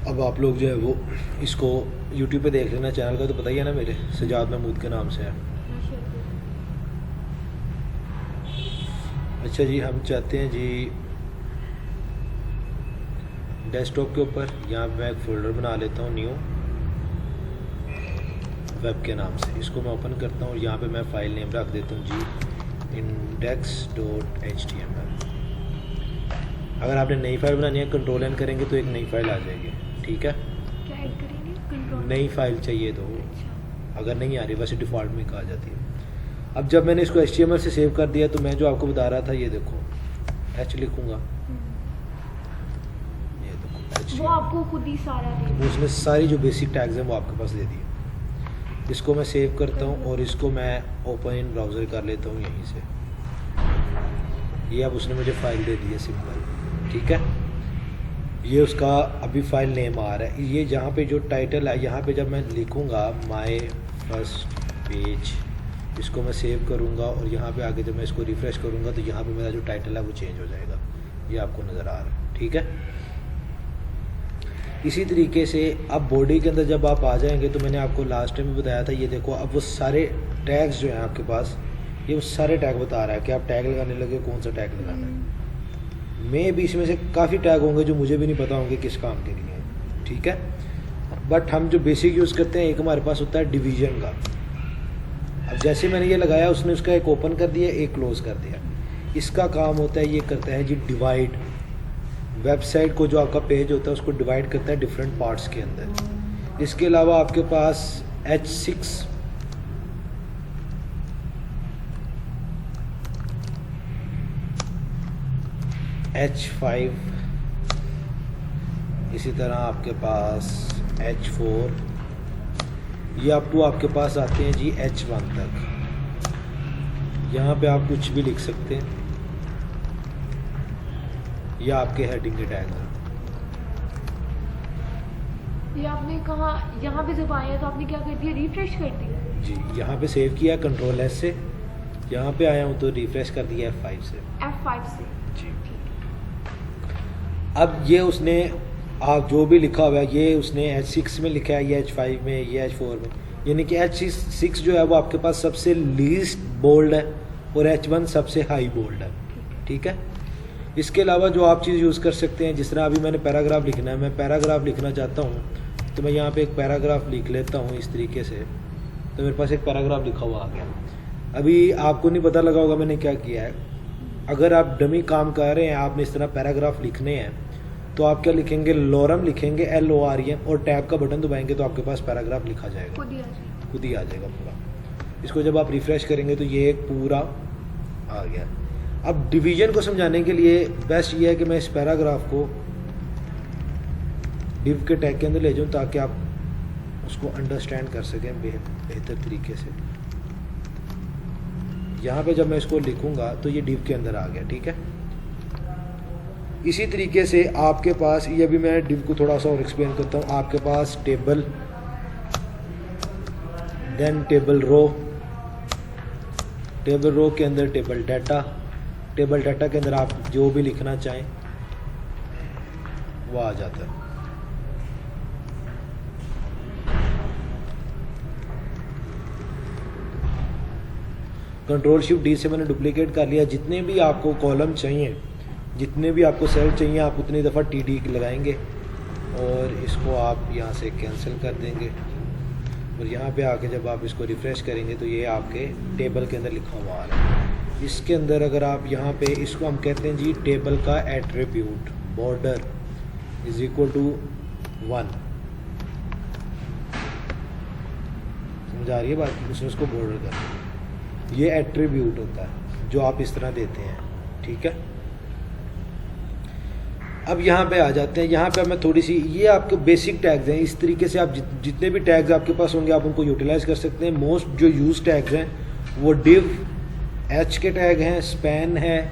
अब आप लोग जो है वो इसको यूट्यूब पे देख लेना, चैनल का तो पता ही है ना, मेरे सजाद महमूद के नाम से है। अच्छा जी, हम चाहते हैं जी डेस्कटॉप के ऊपर यहाँ पे मैं एक फ़ोल्डर बना लेता हूँ, न्यू वेब के नाम से। इसको मैं ओपन करता हूँ और यहाँ पे मैं फ़ाइल नेम रख देता हूँ जी index.html। अगर आपने नई फाइल बनानी है, कंट्रोल एन करेंगे तो एक नई फाइल आ जाएगी, ठीक है। क्या ऐड करेंगे? कंट्रोल नई फाइल चाहिए तो अच्छा। अगर नहीं आ रही, वैसे डिफ़ॉल्ट में कहा जाती है। अब जब मैंने इसको HTML से सेव कर दिया तो मैं जो आपको बता रहा था, ये देखो H लिखूँगा, ये देखो H, वो आपको खुद ही सारा दे वो उसने सारी जो बेसिक टैग्स हैं वो आपके पास दे दिए। इसको मैं सेव करता हूँ और इसको मैं ओपन इन ब्राउज़र कर लेता हूँ यहीं से। ये अब उसने मुझे फ़ाइल दे दी है सिंपल, ठीक है। ये उसका अभी फ़ाइल नेम आ रहा है। ये जहाँ पे जो टाइटल है, यहाँ पे जब मैं लिखूँगा माय फर्स्ट पेज, इसको मैं सेव करूँगा और यहाँ पे आके जब मैं इसको रिफ़्रेश करूँगा तो यहाँ पे मेरा जो टाइटल है वो चेंज हो जाएगा। ये आपको नज़र आ रहा है, ठीक है। इसी तरीके से अब बॉडी के अंदर जब आप आ जाएंगे तो मैंने आपको लास्ट टाइम भी बताया था, ये देखो अब वो सारे टैग्स जो हैं आपके पास, ये वो सारे टैग बता रहा है कि आप टैग लगाने लगे, कौन सा टैग लगाना है। मैं भी इसमें से काफ़ी टैग होंगे जो मुझे भी नहीं पता होंगे किस काम के लिए, ठीक है। बट हम जो बेसिक यूज़ करते हैं, एक हमारे पास होता है डिवीज़न का। अब जैसे मैंने ये लगाया, उसने उसका एक ओपन कर दिया, एक क्लोज़ कर दिया। इसका काम होता है, ये करता है जी डिवाइड। वेबसाइट को जो आपका पेज होता है उसको डिवाइड करता है डिफरेंट पार्ट्स के अंदर। इसके अलावा आपके पास H6 H5, इसी तरह आपके पास H4, ये अप टू आपके पास आते हैं जी H1 तक। यहाँ पे आप कुछ भी लिख सकते हैं, या आपके हेडिंग के टैग हैं। ये आपने कहा यहाँ पे जब आया तो आपने क्या कर दिया? रिफ्रेश कर दिया जी, यहाँ पे सेव किया कंट्रोल S से, यहाँ पे आया हूँ तो रिफ्रेश कर दिया F5 से। F5 से। जी, ठीक अब ये उसने आप जो भी लिखा हुआ है, ये उसने H6 में लिखा है, ये H5 में, ये H4 में, यानी कि H6 जो है वो आपके पास सबसे लीस्ट बोल्ड है और H1 सबसे हाई बोल्ड है, ठीक है। इसके अलावा जो आप चीज़ यूज़ कर सकते हैं, जिस तरह अभी मैंने पैराग्राफ लिखना है, मैं पैराग्राफ लिखना चाहता हूँ तो मैं यहाँ पे एक पैराग्राफ लिख लेता हूँ इस तरीके से, तो मेरे पास एक पैराग्राफ लिखा हुआ आ गया। अभी आपको नहीं पता लगा होगा मैंने क्या किया है। अगर आप डमी काम कर रहे हैं, आपने इस तरह पैराग्राफ लिखने हैं, तो आप क्या लिखेंगे, लोरम लिखेंगे, LOREM, और टैब का बटन दबाएंगे तो आपके पास पैराग्राफ लिखा जाएगा, खुद ही आ जाएगा। खुद ही आ जाएगा पूरा। इसको जब आप रिफ़्रेश करेंगे तो ये एक पूरा आ गया। अब डिवीज़न को समझाने के लिए बेस्ट ये है कि मैं इस पैराग्राफ को डिव के टैग के अंदर ले जाऊँ ताकि आप उसको अंडरस्टैंड कर सकें बेहतर तरीके से। यहाँ पे जब मैं इसको लिखूँगा तो ये डिव के अंदर आ गया, ठीक है। इसी तरीके से आपके पास, ये भी मैं डिव को थोड़ा सा और एक्सप्लेन करता हूँ। आपके पास table, then table row, table row के अंदर टेबल डाटा, टेबल डाटा के अंदर आप जो भी लिखना चाहें वो आ जाता है। Ctrl+Shift+D से मैंने डुप्लीकेट कर लिया। जितने भी आपको कॉलम चाहिए, जितने भी आपको सेल चाहिए, आप उतनी दफ़ा TD लगाएंगे और इसको आप यहाँ से कैंसिल कर देंगे। और यहाँ पे आके जब आप इसको रिफ़्रेश करेंगे तो ये आपके टेबल के अंदर लिखा हुआ आ रहा है। इसके अंदर अगर आप यहाँ पे, इसको हम कहते हैं जी टेबल का attribute, border is equal to 1। समझ आ रही है बात? उसने उसको बॉर्डर कर दिया। ये एट्रीब्यूट होता है जो आप इस तरह देते हैं, ठीक है। अब यहाँ पे आ जाते हैं। यहाँ पे मैं थोड़ी सी, ये आपके बेसिक टैग्स हैं। इस तरीके से आप जितने भी टैग्स आपके पास होंगे आप उनको यूटिलाइज कर सकते हैं। मोस्ट जो यूज टैग्स हैं वो डिव, H के टैग हैं, स्पैन है,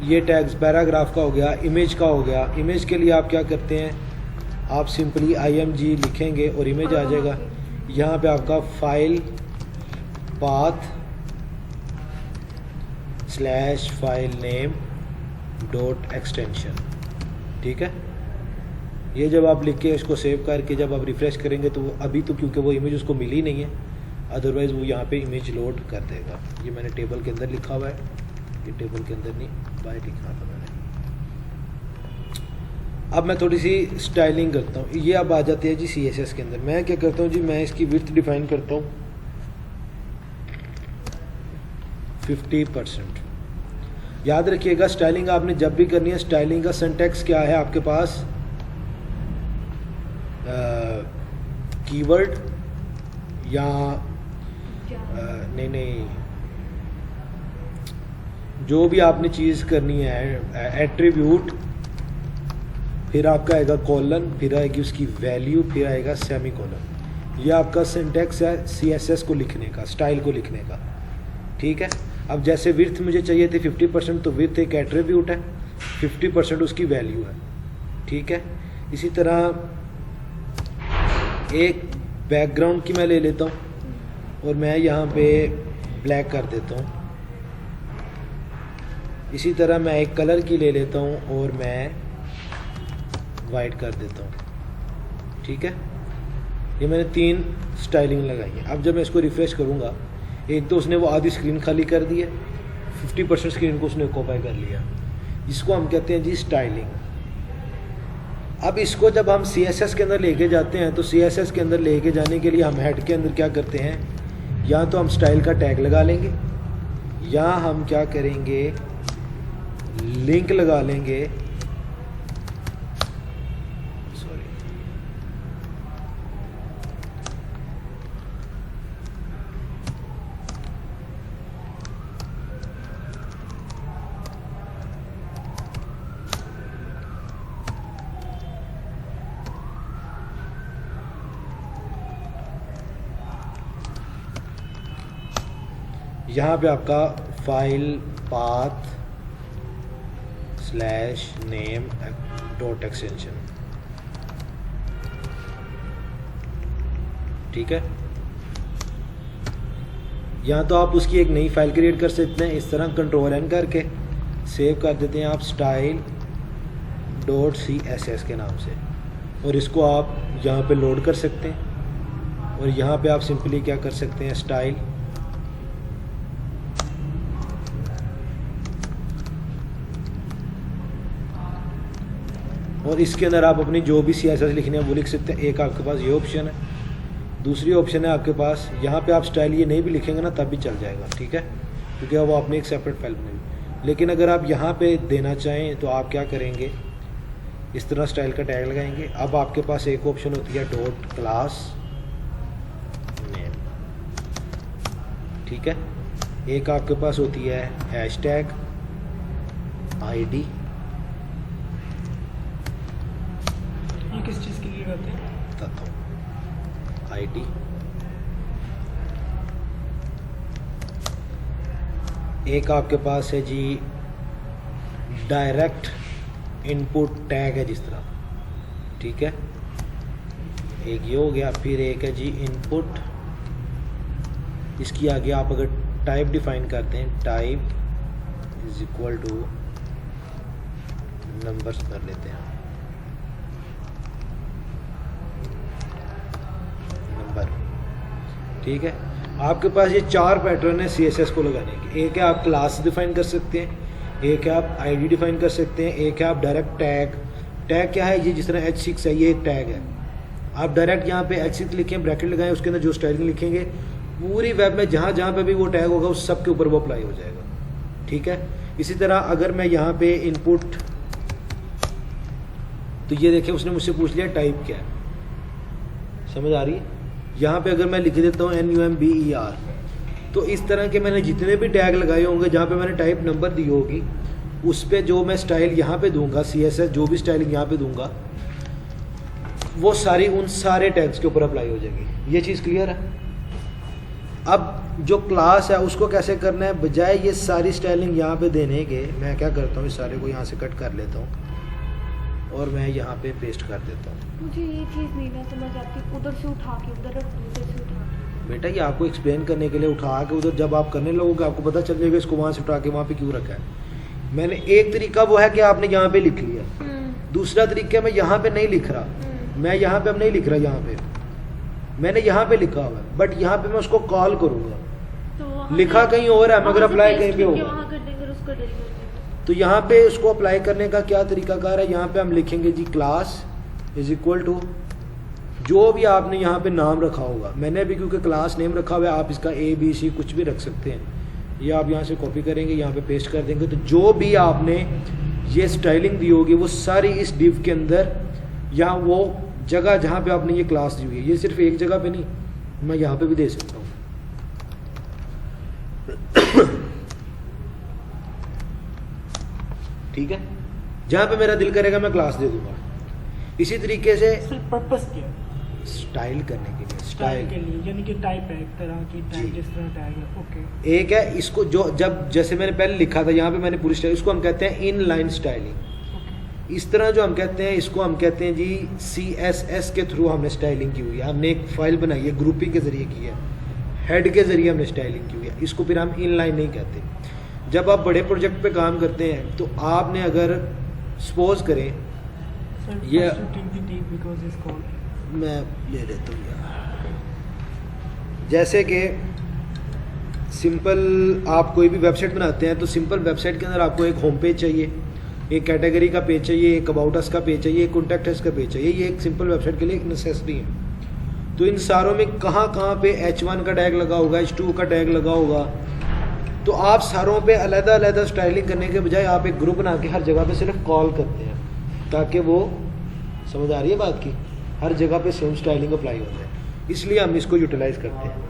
ये टैग्स पैराग्राफ का हो गया, इमेज का हो गया। इमेज के लिए आप क्या करते हैं, आप सिंपली IMG लिखेंगे और इमेज आ जाएगा। यहाँ पे आपका file path /file name .extension, ठीक है। ये जब आप लिख के इसको सेव करके जब आप रिफ़्रेश करेंगे तो अभी तो क्योंकि वो इमेज उसको मिली नहीं है, अदरवाइज़ वो यहाँ पे इमेज लोड कर देगा। ये मैंने टेबल के अंदर लिखा हुआ है, ये टेबल के अंदर नहीं बाहर लिखा था मैंने। अब मैं थोड़ी सी स्टाइलिंग करता हूँ। ये अब आ जाते हैं जी CSS के अंदर। मैं क्या करता हूँ जी, मैं इसकी विड्थ डिफाइन करता हूँ 50%। याद रखिएगा स्टाइलिंग आपने जब भी करनी है, स्टाइलिंग का सिंटैक्स क्या है आपके पास, कीवर्ड या नहीं जो भी आपने चीज़ करनी है, एट्रीब्यूट, फिर आपका आएगा कॉलन, फिर आएगी उसकी वैल्यू, फिर आएगा सेमी कॉलन। ये आपका सिंटैक्स है CSS को लिखने का, स्टाइल को लिखने का। ठीक है। अब जैसे विड्थ मुझे चाहिए थी 50%, तो विड्थ एक एट्रीब्यूट है, 50% उसकी वैल्यू है। ठीक है। इसी तरह एक बैकग्राउंड की मैं ले लेता हूँ और मैं यहाँ पे ब्लैक कर देता हूँ। इसी तरह मैं एक कलर की ले लेता हूँ और मैं वाइट कर देता हूँ। ठीक है। ये मैंने 3 स्टाइलिंग लगाई है। अब जब मैं इसको रिफ्रेश करूँगा, एक तो उसने वो आधी स्क्रीन खाली कर दी है, 50% स्क्रीन को उसने ऑक्यूपाई कर लिया। इसको हम कहते हैं जी स्टाइलिंग। अब इसको जब हम CSS के अंदर लेके जाते हैं, तो CSS के अंदर लेके जाने के लिए हम हेड के अंदर क्या करते हैं, या तो हम स्टाइल का टैग लगा लेंगे, या हम क्या करेंगे, लिंक लगा लेंगे। यहाँ पे आपका file path /name dot extension. ठीक है। यहाँ तो आप उसकी एक नई फाइल क्रिएट कर सकते हैं, इस तरह Ctrl+N करके सेव कर देते हैं आप style.css के नाम से, और इसको आप यहाँ पे लोड कर सकते हैं। और यहाँ पे आप सिंपली क्या कर सकते हैं, स्टाइल, और इसके अंदर आप अपनी जो भी CSS लिखने हैं वो लिख सकते हैं। एक आपके पास ये ऑप्शन है, दूसरी ऑप्शन है आपके पास यहाँ पे आप स्टाइल ये नहीं भी लिखेंगे ना तब भी चल जाएगा। ठीक है। क्योंकि वो आपने एक सेपरेट फाइल बनाई। लेकिन अगर आप यहाँ पे देना चाहें तो आप क्या करेंगे, इस तरह स्टाइल का टैग लगाएंगे। अब आपके पास एक ऑप्शन होती है डॉट क्लास नेम। ठीक है। एक आपके पास होती है हैशटैग ID। ये किस चीज़ के लिए करते हैं? बताता हूँ। ID, एक आपके पास है जी डायरेक्ट इनपुट टैग है जिस तरह। ठीक है। एक ये हो गया। फिर एक है जी इनपुट, इसकी आगे आप अगर टाइप डिफाइन करते हैं, type is equal two numbers कर लेते हैं, नंबर। ठीक है। आपके पास ये 4 पैटर्न है CSS को लगाने के। एक है आप क्लास डिफाइन कर सकते हैं, एक है आप ID डिफाइन कर सकते हैं, एक है आप डायरेक्ट टैग। टैग क्या है, ये जिस तरह H6 है ये एक टैग है। आप डायरेक्ट यहाँ पे H6 लिखें, ब्रैकेट लगाएं, उसके अंदर जो स्टाइलिंग लिखेंगे पूरी वेब में जहाँ जहाँ पे भी वो टैग होगा उस सब के ऊपर वो अप्लाई हो जाएगा। ठीक है। इसी तरह अगर मैं यहाँ पे इनपुट, तो ये देखें उसने मुझसे पूछ लिया टाइप क्या है, समझ आ रही है। यहाँ पे अगर मैं लिख देता हूँ NUMBER, तो इस तरह के मैंने जितने भी टैग लगाए होंगे जहाँ पे मैंने टाइप नंबर दी होगी उस पर जो मैं स्टाइल यहाँ पे दूंगा, CSS जो भी स्टाइलिंग यहाँ पे दूंगा वो सारी उन सारे टैग्स के ऊपर अप्लाई हो जाएगी। ये चीज़ क्लियर है। अब जो क्लास है उसको कैसे करना है, बजाय ये सारी स्टाइलिंग यहाँ पे देने के मैं क्या करता हूँ, इस सारे को यहाँ से कट कर लेता हूँ और मैं यहाँ पे पेस्ट कर देता हूँ। मुझे ये चीज़ नहीं ना समझ आती, उधर से उठा के उधर रख, उधर से उठा के। बेटा ये आपको एक्सप्लेन करने के लिए उठा के उधर जब आप करने लगोगे आपको पता चल जाएगा इसको वहाँ से उठा के वहाँ पे क्यों रखा है। मैंने एक तरीका वो है कि आपने यहाँ पे लिख लिया, दूसरा तरीका मैं यहाँ पे नहीं लिख रहा, मैं यहाँ पे अब नहीं लिख रहा, यहाँ पे मैंने यहाँ पे लिखा हुआ है, बट यहाँ पे मैं उसको कॉल करूँगा। तो वहाँ लिखा पे- कहीं और है, मगर वहाँ से अप्लाई paste कहीं पे करके होगा। वहाँ कर देंगे और उसको डिलीवर कर देंगे। तो यहाँ पे उसको अप्लाई करने का क्या तरीकाकार है, यहाँ पे हम लिखेंगे जी क्लास इज इक्वल टू जो भी आपने यहाँ पे नाम रखा होगा। मैंने अभी क्योंकि क्लास नेम रखा हुआ है, आप इसका ABC कुछ भी रख सकते हैं। ये आप यहाँ से कॉपी करेंगे, यहाँ पे पेस्ट कर देंगे, तो जो भी आपने ये स्टाइलिंग दी होगी वो सारी इस डिव के अंदर, या वो जगह जहाँ पे आपने ये क्लास दी हुई है, ये सिर्फ एक जगह पे नहीं, मैं यहाँ पे भी दे सकता हूँ। ठीक है, जहाँ पे मेरा दिल करेगा मैं क्लास दे दूंगा। इसी तरीके से सिर्फ पर्पस क्या है? स्टाइल करने के लिए, स्टाइल के स्टाइल लिए, यानी कि टाइप है एक तरह की, जी। टाइप जिस तरह टैग है। ओके एक है इसको जो जब जैसे मैंने पहले लिखा था यहाँ पे मैंने पूरी स्टाइल, इसको हम कहते हैं इन लाइन स्टाइलिंग। ओके इस तरह जो हम कहते हैं इसको हम कहते हैं जी CSS के थ्रू हमने स्टाइलिंग की हुई है। हमने एक फाइल बनाई है, ग्रुपिंग के जरिए की है, हेड के जरिए हमने स्टाइलिंग की हुई है। इसको फिर हम इन लाइन नहीं कहते। जब आप बड़े प्रोजेक्ट पे काम करते हैं तो आपने अगर सपोज करें, सर ये- बिकॉज इज कॉल्ड मैं ले लेता हूँ यार, जैसे कि सिंपल आप कोई भी वेबसाइट बनाते हैं तो सिंपल वेबसाइट के अंदर आपको एक होम पेज चाहिए, एक कैटेगरी का पेज चाहिए, एक अबाउट अस का पेज चाहिए, एक कॉन्टैक्ट अस का पेज चाहिए। ये एक सिंपल वेबसाइट के लिए एक नेसेसिटी है। तो इन सारों में कहाँ कहाँ पे H1 का टैग लगा होगा, H2 का टैग लगा होगा, तो आप सारों पे अलग अलग स्टाइलिंग करने के बजाय आप एक ग्रुप बना के हर जगह पे सिर्फ कॉल करते हैं, ताकि वो, समझ आ रही है बात की, हर जगह पे सेम स्टाइलिंग अप्लाई हो जाए। इसलिए हम इसको यूटिलाइज करते हैं।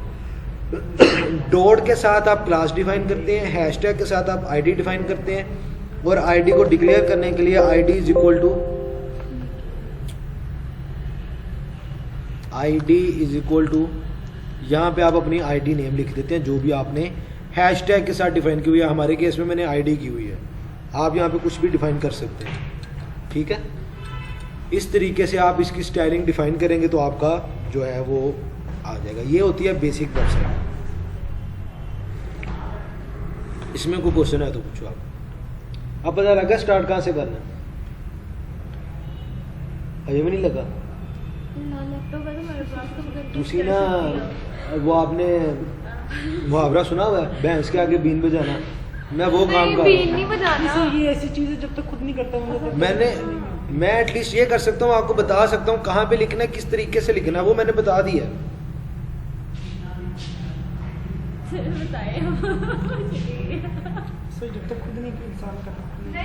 डॉट के साथ आप क्लास डिफाइन करते हैं, हैशटैग के साथ आप आईडी डिफाइन करते हैं, और आईडी को डिक्लेयर करने के लिए आईडी इज इक्वल टू यहाँ पे आप अपनी आईडी नेम लिख देते हैं जो भी आपने हैशटैग के साथ डिफाइन की हुई है। हमारे केस में मैंने आईडी की हुई है, आप यहाँ पे कुछ भी डिफाइन कर सकते हैं। ठीक है, इस तरीके से आप इसकी स्टाइलिंग डिफाइन करेंगे तो आपका जो है वो आ जाएगा। ये होती है बेसिक वेबसाइट। इसमें कोई क्वेश्चन है तो पूछो आप। अब पता लगा स्टार्ट कहाँ से करना है? अजय भी नहीं लगा? ना लैपटॉप है तो मेरे पास, तो मगर दूसरी ना, वो आपने मुहावरा सुना हुआ है, भैंस के आगे बीन बजाना, मैं वो काम नहीं, कर बीन रहा नहीं हूँ। बजाना। सर ये ऐसी चीज़ है जब तक खुद नहीं करता मुझे मैं एटलीस्ट ये कर सकता हूँ, आपको बता सकता हूँ कहाँ पे लिखना है, किस तरीके से लिखना है, वो मैंने बता दिया। बताए सर जब तक खुद नहीं इंसान करता